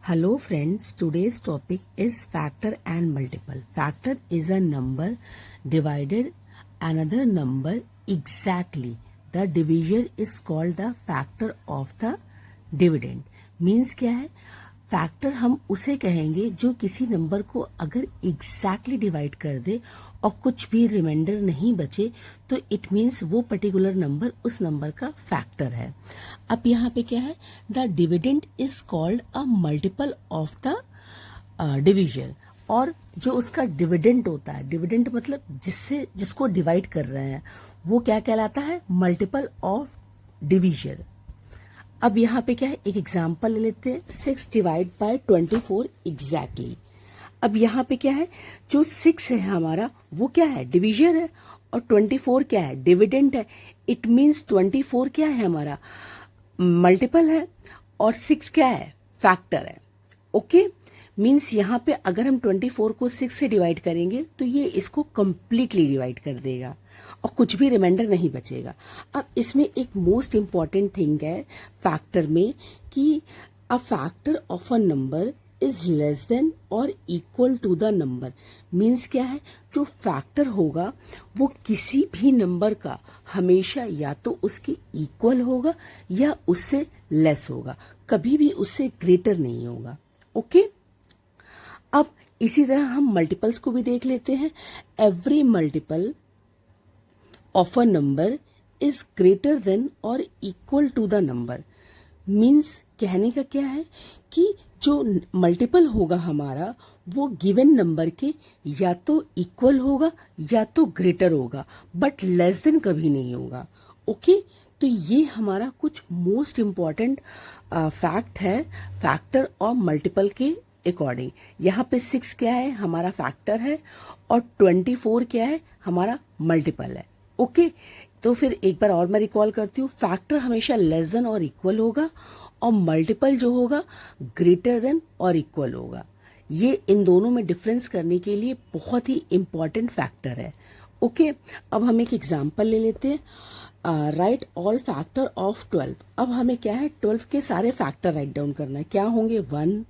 Hello friends, today's topic is factor and multiple. Factor is a number divided another number exactly. The division is called the factor of the dividend. Means क्या है? Factor हम उसे कहेंगे जो किसी number को अगर exactly divide कर दे और कुछ भी रिमाइंडर नहीं बचे तो इट मीन्स वो पर्टिकुलर नंबर उस नंबर का फैक्टर है। अब यहाँ पे क्या है? The dividend is called a multiple of the division. और जो उसका डिविडेंड होता है, डिविडेंड मतलब जिसको डिवाइड कर रहे हैं, वो क्या कहलाता है? Multiple of division. अब यहाँ पे क्या है, एक एग्जाम्पल ले लेते हैं। 6 डिवाइड बाय 24 एग्जैक्टली। अब यहाँ पे क्या है, जो 6 है हमारा वो क्या है? डिवीजन है। और 24 क्या है? डिविडेंड है। इट मीन्स 24 क्या है हमारा? मल्टीपल है। और 6 क्या है? फैक्टर है। ओके, मीन्स यहाँ पे अगर हम 24 को 6 से डिवाइड करेंगे तो ये इसको कंप्लीटली डिवाइड कर देगा और कुछ भी रिमाइंडर नहीं बचेगा। अब इसमें एक मोस्ट इंपॉर्टेंट थिंग है फैक्टर में कि a factor of a number is less than और equal to the number. Means क्या है, जो फैक्टर होगा वो किसी भी नंबर का हमेशा या तो उसके इक्वल होगा या उससे लेस होगा, कभी भी उससे ग्रेटर नहीं होगा। ओके, अब इसी तरह हम मल्टीपल्स को भी देख लेते हैं। Every multiple of a number is greater than और equal to the number. Means कहने का क्या है कि जो मल्टीपल होगा हमारा वो गिवन नंबर के या तो इक्वल होगा या तो ग्रेटर होगा, बट लेस देन कभी नहीं होगा। ओके, तो ये हमारा कुछ मोस्ट इम्पॉर्टेंट फैक्ट है फैक्टर और मल्टीपल के अकॉर्डिंग। यहाँ पे 6 क्या है? हमारा फैक्टर है। और 24 क्या है? हमारा मल्टीपल है। ओके, तो फिर एक बार और मैं रिकॉल करती हूँ। फैक्टर हमेशा लेस देन और इक्वल होगा और मल्टीपल जो होगा ग्रेटर देन और इक्वल होगा। ये इन दोनों में डिफरेंस करने के लिए बहुत ही इंपॉर्टेंट फैक्टर है। ओके, अब हम एक एग्जांपल ले लेते हैं। Right all factor of 12। अब हमें क्या है, 12 के सारे फैक्टर राइट डाउन करना है। क्या होंगे? 1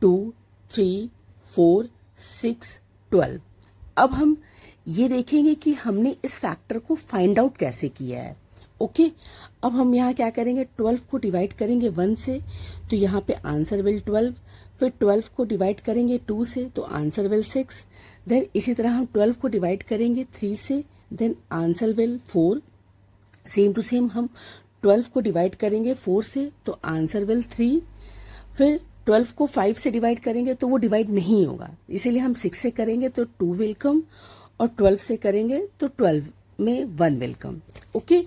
2 3 4 6 12। अब हम ये देखेंगे कि हमने इस फैक्टर को फाइंड आउट कैसे किया है। ओके, अब हम यहाँ क्या करेंगे, 12 को डिवाइड करेंगे 1 से तो यहाँ पे आंसर विल 12। फिर 12 को डिवाइड करेंगे 2 से तो आंसर विल 6। देन इसी तरह हम 12 को डिवाइड करेंगे 3 से, then answer will 4। Same to same हम 12 को डिवाइड करेंगे 4 से तो आंसर विल 3। फिर 12 को 5 से डिवाइड करेंगे तो वो डिवाइड नहीं होगा, इसीलिए हम 6 से करेंगे तो 2 विल कम, और 12 से करेंगे तो 12 में 1 विल कम। ओके,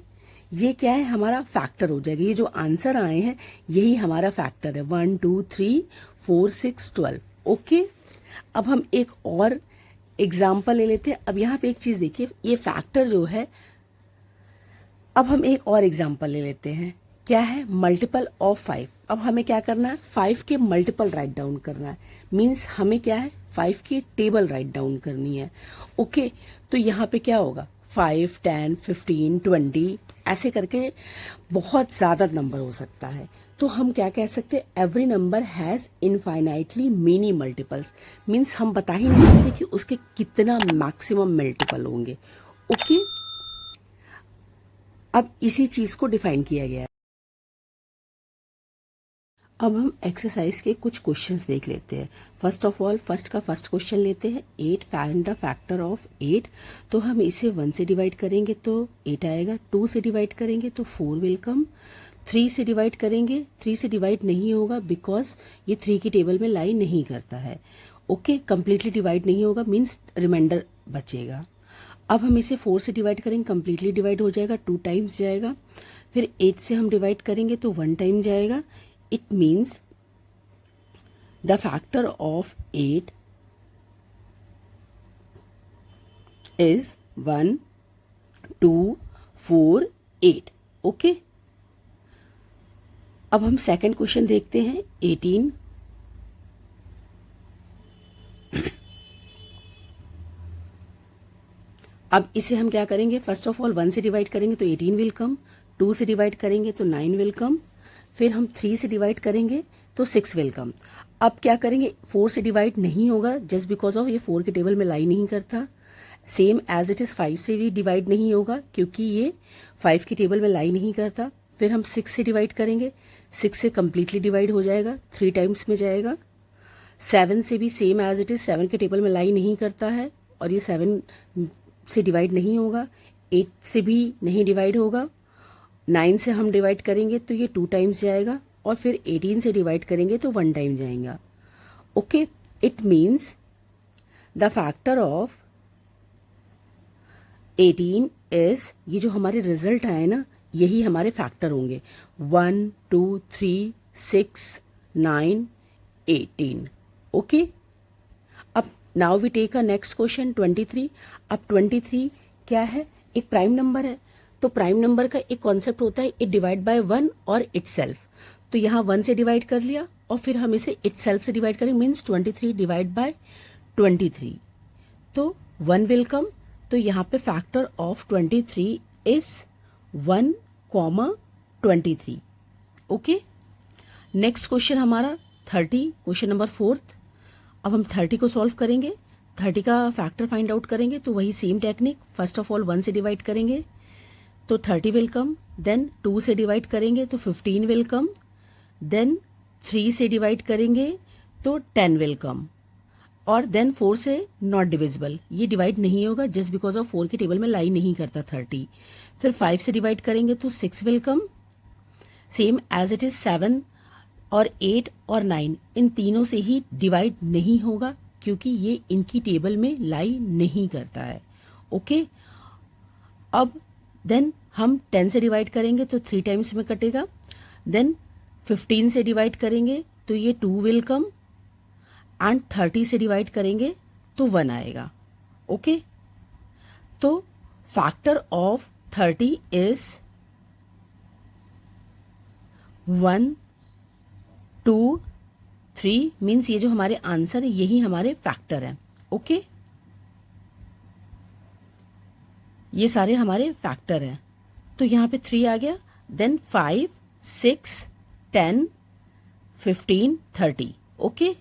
ये क्या है? हमारा फैक्टर हो जाएगा। ये जो आंसर आए हैं यही हमारा फैक्टर है। 1 2 3 4 6 12। ओके, अब हम एक और एग्जाम्पल ले लेते हैं। अब यहाँ पे एक चीज देखिए, ये फैक्टर जो है, अब हम एक और एग्जाम्पल ले लेते हैं। क्या है? Multiple of 5। अब हमें क्या करना है? 5 के मल्टीपल राइट डाउन करना है। मीन्स हमें क्या है? 5 की टेबल राइट डाउन करनी है। ओके, तो यहाँ पे क्या होगा? 5 10 15 20 ऐसे करके बहुत ज्यादा नंबर हो सकता है। तो हम क्या कह सकते हैं? Every number has infinitely many multiples. Means हम बता ही नहीं सकते कि उसके कितना मैक्सिमम मल्टीपल होंगे। ओके, अब इसी चीज को डिफाइन किया गया है। अब हम एक्सरसाइज के कुछ क्वेश्चंस देख लेते हैं। First of all first question लेते हैं। 8 फाइंड द फैक्टर ऑफ 8। तो हम इसे 1 से डिवाइड करेंगे तो 8 आएगा। 2 से डिवाइड करेंगे तो 4 विल कम। 3 से डिवाइड करेंगे, 3 से डिवाइड नहीं होगा बिकॉज ये 3 की टेबल में लाई नहीं करता है। ओके, कंप्लीटली डिवाइड नहीं होगा, मीन्स रिमाइंडर बचेगा। अब हम इसे 4 से डिवाइड करेंगे, कंप्लीटली डिवाइड हो जाएगा, 2 टाइम्स जाएगा। फिर 8 से हम डिवाइड करेंगे तो 1 टाइम जाएगा। It means the factor of 8 is 1 2 4 8। Okay, अब हम सेकंड क्वेश्चन देखते हैं। 18। अब इसे हम क्या करेंगे? फर्स्ट ऑफ ऑल 1 से डिवाइड करेंगे तो 18 विल कम। 2 से डिवाइड करेंगे तो 9 विल कम। फिर हम 3 से डिवाइड करेंगे तो 6 विल कम। अब क्या करेंगे, 4 से डिवाइड नहीं होगा जस्ट बिकॉज ऑफ ये 4 के टेबल में लाई नहीं करता। सेम एज इट इज 5 से भी डिवाइड नहीं होगा क्योंकि ये 5 के टेबल में लाई नहीं करता। फिर हम 6 से डिवाइड करेंगे, 6 से कम्प्लीटली डिवाइड हो जाएगा, 3 टाइम्स में जाएगा। 7 से भी सेम एज इट इज 7 के टेबल में लाई नहीं करता है और ये 7 से डिवाइड नहीं होगा। 8 से भी नहीं डिवाइड होगा। 9 से हम डिवाइड करेंगे तो ये 2 टाइम्स जाएगा और फिर 18 से डिवाइड करेंगे तो 1 टाइम जाएगा। Okay, it means the factor of 18 is, ये जो हमारे रिजल्ट आए ना यही हमारे फैक्टर होंगे, 1 2 3 6 9 18। ओके, अब now we take a next question 23। अब 23 क्या है, एक प्राइम नंबर है। तो प्राइम नंबर का एक कॉन्सेप्ट होता है इट डिवाइड बाय 1 और इटसेल्फ। तो यहाँ 1 से डिवाइड कर लिया और फिर हम इसे इटसेल्फ से डिवाइड करेंगे, मीन्स 23 डिवाइड बाय 23। तो 1 विल कम। तो यहाँ पे factor of 23 is 1, 23। Okay, next question हमारा 30, क्वेश्चन नंबर 4। अब हम 30 को सॉल्व करेंगे, 30 का फैक्टर फाइंड आउट करेंगे। तो वही same technique, first of all 1 से डिवाइड करेंगे तो 30 विल कम, देन 2 से डिवाइड करेंगे तो 15 विल कम, देन 3 से डिवाइड करेंगे तो 10 विल कम, और देन 4 से नॉट डिविजिबल, ये डिवाइड नहीं होगा जस्ट बिकॉज ऑफ 4 के टेबल में लाई नहीं करता 30। फिर 5 से डिवाइड करेंगे तो 6 will come, same as it is 7 और 8 और 9 इन तीनों से ही डिवाइड नहीं होगा क्योंकि ये इनकी टेबल में लाई नहीं करता है। ओके, अब देन हम 10 से डिवाइड करेंगे तो 3 टाइम्स में कटेगा, देन 15 से डिवाइड करेंगे तो ये 2 विल कम, एंड 30 से डिवाइड करेंगे तो 1 आएगा। ओके, तो फैक्टर ऑफ 30 इज 1 2 3, मीन्स ये जो हमारे आंसर है यही हमारे फैक्टर हैं। ओके, ये सारे हमारे फैक्टर हैं। तो यहाँ पे 3 आ गया, देन 5 6 10 15 30। ओके,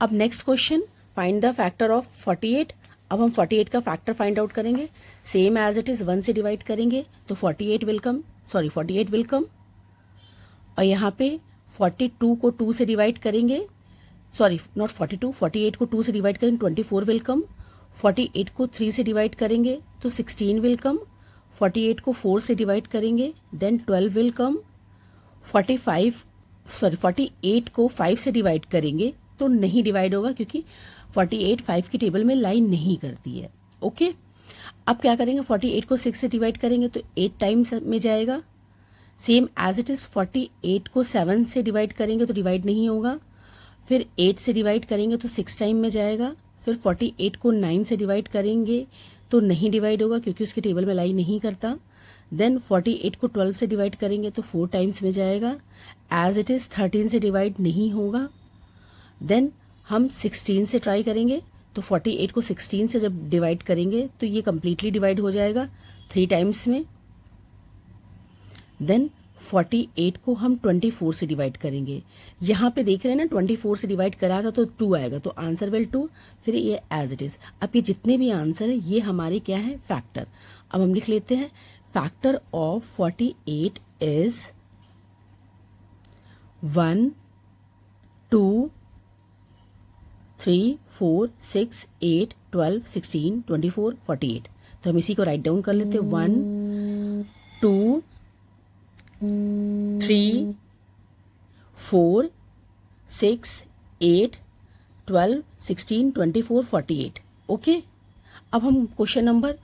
अब next question, find the factor of 48। अब हम 48 का फैक्टर फाइंड आउट करेंगे, सेम एज इट इज 1 से डिवाइड करेंगे तो 48 विल कम, और यहाँ पे 42 को 2 से डिवाइड करेंगे, सॉरी नॉट 42, 48 को 2 से डिवाइड करेंगे 24 विल कम, 48 को 3 से डिवाइड करेंगे तो 16 विल कम, 48 को 4 से डिवाइड करेंगे देन 12 विल कम, 48 को 5 से डिवाइड करेंगे तो नहीं डिवाइड होगा क्योंकि 48 5 की टेबल में लाई नहीं करती है। ओके, अब क्या करेंगे, 48 को 6 से डिवाइड करेंगे तो 8 टाइम्स में जाएगा, सेम एज इट इज 48 को 7 से डिवाइड करेंगे तो डिवाइड नहीं होगा, फिर 8 से डिवाइड करेंगे तो 6 टाइम में जाएगा, फिर 48 को 9 से डिवाइड करेंगे तो नहीं डिवाइड होगा क्योंकि उसके टेबल में लाई नहीं करता, देन 48 को 12 से डिवाइड करेंगे तो 4 टाइम्स में जाएगा, एज इट इज 13 से डिवाइड नहीं होगा, देन हम 16 से ट्राई करेंगे तो 48 को 16 से जब डिवाइड करेंगे तो ये कम्प्लीटली डिवाइड हो जाएगा 3 टाइम्स में, देन 48 को हम 24 से डिवाइड करेंगे। यहाँ पे देख रहे हैं ना 24 से डिवाइड करा था तो 2 आएगा, तो आंसर विल 2, फिर ये एज इट इज। अब ये जितने भी आंसर है ये हमारे क्या है, फैक्टर। अब हम लिख लेते हैं, फैक्टर ऑफ 48 इज 1 2 3 4 6 8 12 16 24 48। तो हम इसी को राइट डाउन कर लेते हैं, 1 2 3 4 6 8 12 16 24 48। ओके, अब हम क्वेश्चन नंबर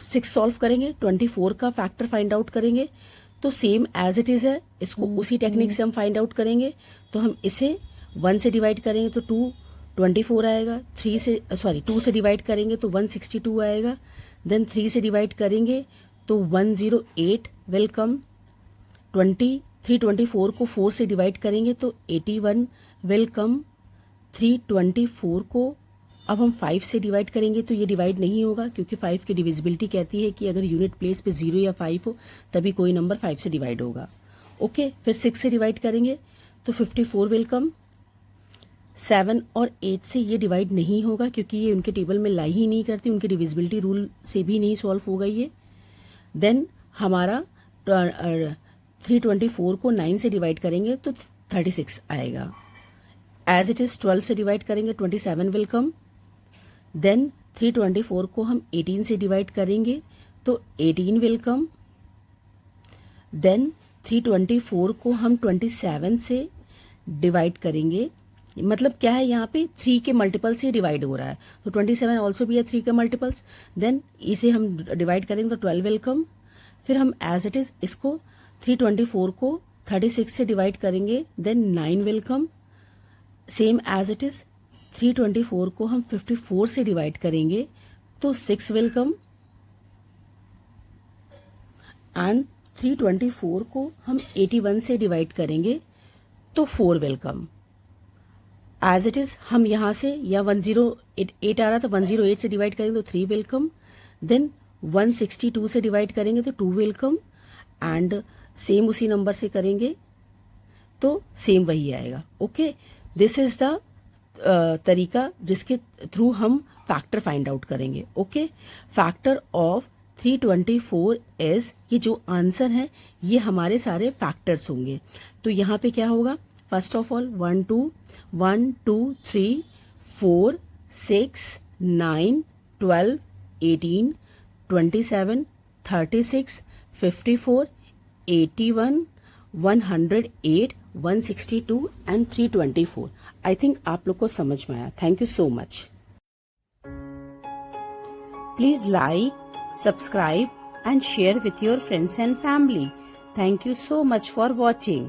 6 सॉल्व करेंगे, 24 का फैक्टर फाइंड आउट करेंगे। तो सेम एज इट इज है, इसको उसी टेक्निक से हम फाइंड आउट करेंगे। तो हम इसे 1 से डिवाइड करेंगे तो 224 आएगा, 2 से डिवाइड करेंगे तो 162 आएगा, देन 3 से डिवाइड करेंगे तो 108 विल कम, 324 को 4 से डिवाइड करेंगे तो 81 विल कम, 324 को अब हम 5 से डिवाइड करेंगे तो ये डिवाइड नहीं होगा क्योंकि 5 की डिविजिबिलिटी कहती है कि अगर यूनिट प्लेस पे 0 या 5 हो तभी कोई नंबर 5 से डिवाइड होगा। ओके, फिर 6 से डिवाइड करेंगे तो 54 विल कम, 7 और 8 से ये डिवाइड नहीं होगा क्योंकि ये उनके टेबल में लाई ही नहीं करती, उनके डिविजिबिलिटी रूल से भी नहीं सॉल्व होगा ये। देन हमारा 324 को 9 से डिवाइड करेंगे तो 36 आएगा। एज इट इज़ 12 से डिवाइड करेंगे 27 विल कम। देन 324 को हम 18 से डिवाइड करेंगे तो 18 विल कम। देन 324 को हम 27 से डिवाइड करेंगे, मतलब क्या है यहाँ पे 3 के मल्टीपल से डिवाइड हो रहा है, तो 27 ऑल्सो भी है 3 के मल्टीपल्स। देन इसे हम डिवाइड करेंगे तो 12 विल कम। फिर हम एज इट इज इसको 324 को 36 से डिवाइड करेंगे, then 9 will come. Same as it is 324 को हम 54 से डिवाइड करेंगे तो 6 विल कम। एंड 324 को हम 81 से डिवाइड करेंगे तो 4 will come. As it is हम यहाँ से या 108 आ रहा था, 108 से डिवाइड करेंगे तो 3 विल कम। देन 162 से डिवाइड करेंगे तो 2 विल कम। एंड सेम उसी नंबर से करेंगे तो सेम वही आएगा। ओके, दिस इज द तरीका जिसके थ्रू हम फैक्टर फाइंड आउट करेंगे। ओके, फैक्टर ऑफ 324 इज, ये जो आंसर है ये हमारे सारे फैक्टर्स होंगे। तो यहाँ पे क्या होगा, first of all 1 2 3 4 6 9 12 18 27 36 54 81 108 162 and 324। I think आप लोग को समझ में आया। Thank you so much. Please like, subscribe and share with your friends and family. Thank you so much for watching.